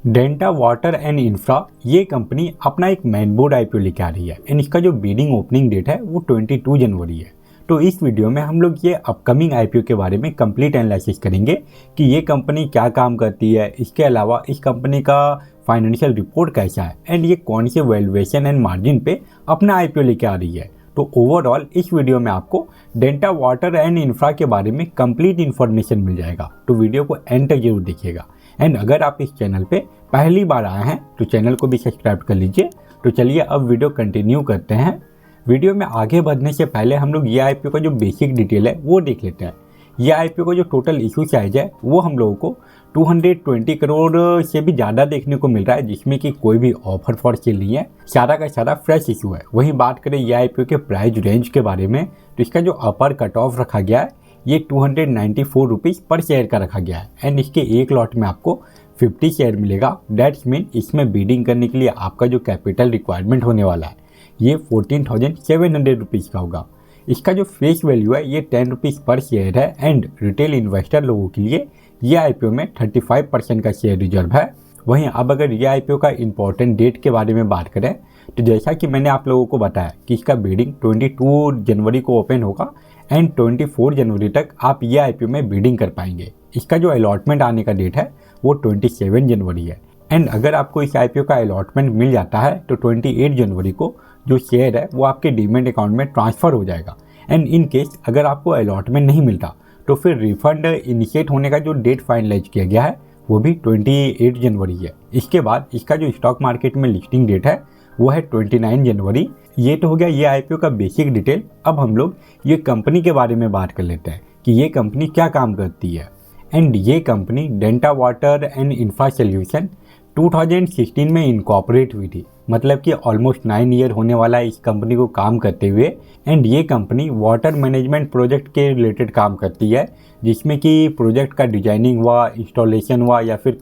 Denta water and infra ये company अपना एक मेन बोर्ड आईपीओ लेके आ रही है एंड इसका जो बिडिंग ओपनिंग डेट है वो 22 जनवरी है। तो इस वीडियो में हम लोग ये अपकमिंग आईपीओ के बारे में कंप्लीट एनालिसिस करेंगे कि ये कंपनी क्या काम करती है, इसके अलावा इस कंपनी का फाइनेंशियल रिपोर्ट कैसा है एंड ये कौन से वैल्यूएशन एंड मार्जिन पे अपना आईपीओ लेके आ रही है। तो ओवरऑल इस वीडियो में आपको डेंटा वाटर एंड इंफ्रा के बारे में कंप्लीट इन्फॉर्मेशन मिल जाएगा, तो वीडियो को एंड तक जरूर देखिएगा। एंड अगर आप इस चैनल पे पहली बार आए हैं तो चैनल को भी सब्सक्राइब कर लीजिए। तो चलिए अब वीडियो कंटिन्यू करते हैं। वीडियो में आगे बढ़ने से पहले हम लोग ये आईपीओ का जो बेसिक डिटेल है वो देख लेते हैं। ये आईपीओ का जो टोटल इशू साइज है वो हम लोगों को 220 करोड़ से भी ज़्यादा देखने को मिल रहा है, जिसमें कि कोई भी ऑफर फॉर सेल नहीं है, सारा का सारा फ्रेश इशू है। वहीं बात करें ये आईपीओ के प्राइस रेंज के बारे में तो इसका जो अपर कट ऑफ रखा गया है ये 294 रुपीज़ पर शेयर का रखा गया है एंड इसके एक लॉट में आपको 50 शेयर मिलेगा। दैट्स मीन इसमें बीडिंग करने के लिए आपका जो कैपिटल रिक्वायरमेंट होने वाला है ये 14,700 रुपीज़ का होगा। इसका जो फेस वैल्यू है ये 10 रुपीज़ पर शेयर है एंड रिटेल इन्वेस्टर लोगों के लिए ये आईपीओ में 35% का शेयर रिजर्व है। वहीं अब अगर ये आईपीओ का इम्पोर्टेंट डेट के बारे में बात करें तो जैसा कि मैंने आप लोगों को बताया कि इसका बीडिंग 22 जनवरी को ओपन होगा एंड 24 जनवरी तक आप ये आईपीओ में बीडिंग कर पाएंगे। इसका जो अलॉटमेंट आने का डेट है वो 27 जनवरी है एंड अगर आपको इस आईपीओ का अलॉटमेंट मिल जाता है तो 28 जनवरी को जो शेयर है वो आपके डीमैट अकाउंट में ट्रांसफ़र हो जाएगा। एंड इन केस अगर आपको अलॉटमेंट नहीं मिलता तो फिर रिफंड इनिशिएट होने का जो डेट फाइनलाइज किया गया है वो भी 28 जनवरी है। इसके बाद इसका जो स्टॉक मार्केट में लिस्टिंग डेट है वो है 29 जनवरी। ये तो हो गया ये आईपीओ का बेसिक डिटेल। अब हम लोग ये कंपनी के बारे में बात कर लेते हैं कि ये कंपनी क्या काम करती है। एंड ये company Denta water and infra solution 2016 में इनकॉर्पोरेट हुई थी, मतलब कि ऑलमोस्ट 9 ईयर होने वाला है इस कंपनी को काम करते हुए। एंड ये कंपनी वाटर मैनेजमेंट प्रोजेक्ट के रिलेटेड काम करती है, जिसमें कि प्रोजेक्ट का डिजाइनिंग हुआ, इंस्टॉलेशन हुआ या फिर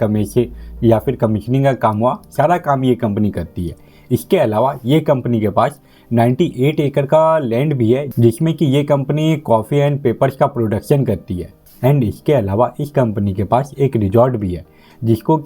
कमीशनिंग का काम हुआ, सारा काम ये कंपनी करती है। इसके अलावा ये कंपनी के पास 98 एकड़ का लैंड भी है, जिसमें कि ये कंपनी कॉफ़ी एंड पेपर्स का प्रोडक्शन करती है। एंड इसके अलावा इस कंपनी के पास एक रिजॉर्ट भी है जिसका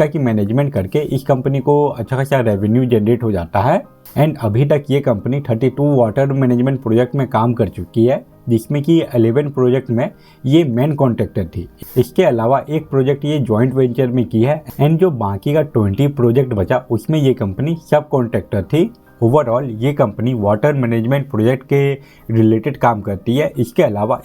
कि मैनेजमेंट करके इस कंपनी को अच्छा खासा रेवेन्यू जनरेट हो जाता है। एंड अभी तक ये कंपनी 32 वाटर मैनेजमेंट प्रोजेक्ट में काम कर चुकी है, जिसमें कि 11 प्रोजेक्ट में ये मेन कॉन्ट्रैक्टर थी। इसके अलावा एक प्रोजेक्ट ये जॉइंट वेंचर में की है एंड जो बाकी का 20 प्रोजेक्ट बचा उसमें ये कंपनी सब कॉन्ट्रैक्टर थी। ओवरऑल ये कंपनी वाटर मैनेजमेंट प्रोजेक्ट के रिलेटेड काम करती है। इसके अलावा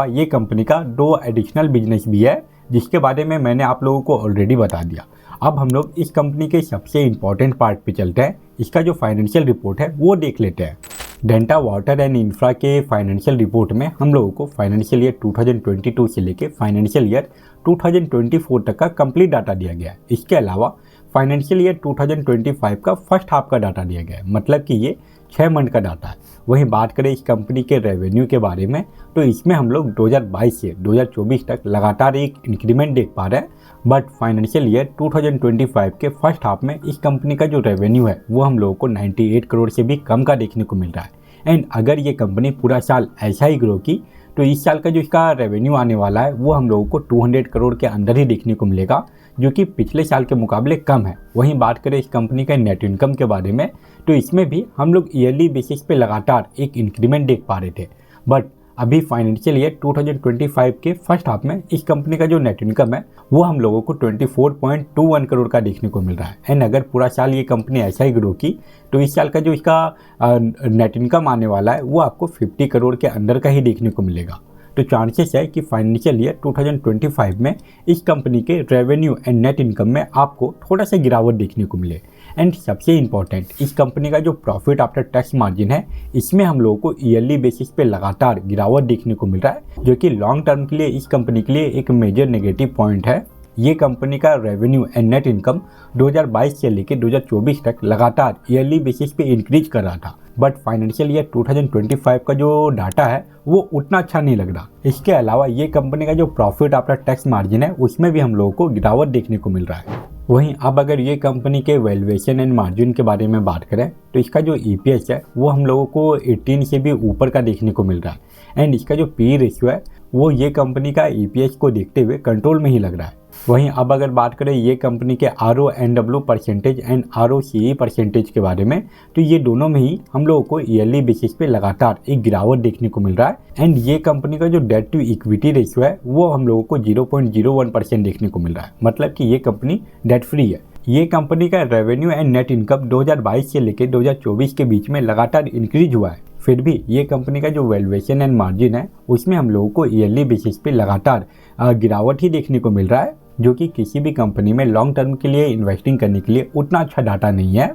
ये कंपनी का 2 एडिशनल बिजनेस भी है, जिसके बारे में मैंने आप लोगों को ऑलरेडी बता दिया। अब हम लोग इस कंपनी के सबसे इम्पॉर्टेंट पार्ट पे चलते हैं। इसका जो फाइनेंशियल रिपोर्ट है वो देख लेते हैं। डेंटा वाटर एंड इंफ्रा के फाइनेंशियल रिपोर्ट में हम लोगों को फाइनेंशियल ईयर 2022 से लेके फाइनेंशियल ईयर 2024 तक का कंप्लीट डाटा दिया गया है। इसके अलावा फाइनेंशियल ईयर 2025 का फर्स्ट हाफ का डाटा दिया गया है, मतलब कि ये 6 मंथ का डाटा है। वहीं बात करें इस कंपनी के रेवेन्यू के बारे में तो इसमें हम लोग 2022 से 2024 तक लगातार एक इंक्रीमेंट देख पा रहे हैं। बट फाइनेंशियल ईयर 2025 के फर्स्ट हाफ में इस कंपनी का जो रेवेन्यू है वो हम लोगों को 98 करोड़ से भी कम का देखने को मिल रहा है। एंड अगर ये कंपनी पूरा साल ऐसा ही ग्रो की तो इस साल का जो इसका रेवेन्यू आने वाला है वो हम लोगों को 200 करोड़ के अंदर ही देखने को मिलेगा, जो कि पिछले साल के मुकाबले कम है। वहीं बात करें इस कंपनी का नेट इनकम के बारे में तो इसमें भी हम लोग ईयरली बेसिस पे लगातार एक इंक्रीमेंट देख पा रहे थे। बट अभी फाइनेंशियल ईयर 2025 के फर्स्ट हाफ में इस कंपनी का जो नेट इनकम है वो हम लोगों को 24.21 करोड़ का देखने को मिल रहा है। एंड अगर पूरा साल ये कंपनी ऐसा ही ग्रो की तो इस साल का जो इसका नेट इनकम आने वाला है वो आपको 50 करोड़ के अंदर का ही देखने को मिलेगा। तो चांसेस है कि फाइनेंशियल ईयर 2025 में इस कंपनी के रेवेन्यू एंड नेट इनकम में आपको थोड़ा सा गिरावट देखने को मिले। एंड सबसे इम्पॉर्टेंट इस कंपनी का जो प्रॉफिट आफ्टर टैक्स मार्जिन है इसमें हम लोगों को ईयरली बेसिस पे लगातार गिरावट देखने को मिल रहा है, जो कि लॉन्ग टर्म के लिए इस कंपनी के लिए एक मेजर नेगेटिव पॉइंट है। ये कंपनी का रेवेन्यू एंड नेट इनकम 2022 से लेकर 2024 तक लगातार ईयरली बेसिस पे इंक्रीज कर रहा था, बट फाइनेंशियल ईयर 2025 का जो डाटा है वो उतना अच्छा नहीं लग रहा। इसके अलावा ये कंपनी का जो प्रॉफिट आफ्टर टैक्स मार्जिन है उसमें भी हम लोगों को गिरावट देखने को मिल रहा है। वहीं अब अगर ये कंपनी के वैल्यूएशन एंड मार्जिन के बारे में बात करें तो इसका जो ईपीएस है वो हम लोगों को 18 से भी ऊपर का देखने को मिल रहा है। एंड इसका जो पी रेशियो है वो ये कंपनी का EPS को देखते हुए कंट्रोल में ही लग रहा है। वहीं अब अगर बात करें ये कंपनी के RONW percentage and ROCE percentage के बारे में, तो ये दोनों में ही हम लोगों को ईयरली बेसिस पे लगातार एक गिरावट देखने को मिल रहा है। एंड ये कंपनी का जो डेट टू इक्विटी रेशियो है वो हम लोगों को 0.01% देखने को मिल रहा है, मतलब कि ये कंपनी डेट फ्री है। ये कंपनी का रेवेन्यू एंड नेट इनकम 2022 से लेकर 2024 के बीच में लगातार इंक्रीज हुआ है, फिर भी ये कंपनी का जो वैल्यूएशन एंड मार्जिन है उसमें हम लोगों को ईयरली बेसिस पे लगातार गिरावट ही देखने को मिल रहा है, जो कि किसी भी कंपनी में लॉन्ग टर्म के लिए इन्वेस्टिंग करने के लिए उतना अच्छा डाटा नहीं है।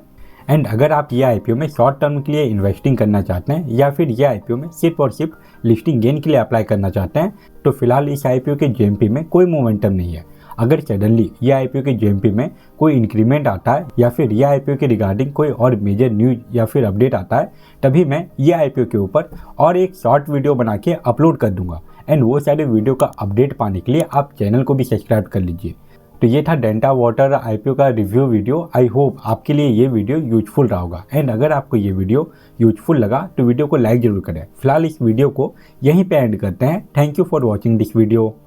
एंड अगर आप ये IPO में शॉर्ट टर्म के लिए इन्वेस्टिंग करना चाहते हैं या फिर ये IPO में सिर्फ और सिर्फ लिस्टिंग गेन के लिए अप्लाई करना चाहते हैं, तो फिलहाल इस IPO के GMP में कोई मोमेंटम नहीं है। अगर सडनली ये IPO के GMP में कोई इंक्रीमेंट आता है या फिर ये IPO के रिगार्डिंग कोई और मेजर न्यूज या फिर अपडेट आता है, तभी मैं ये IPO के ऊपर और एक शॉर्ट वीडियो बना के अपलोड कर दूंगा। एंड वो सारे वीडियो का अपडेट पाने के लिए आप चैनल को भी सब्सक्राइब कर लीजिए। तो ये था डेंटा वाटर IPO का रिव्यू वीडियो। आई होप आपके लिए ये वीडियो यूजफुल रहा होगा। एंड अगर आपको ये वीडियो यूजफुल लगा तो वीडियो को लाइक जरूर करें। फिलहाल इस वीडियो को यहीं पे एंड करते हैं। Thank you for watching this video.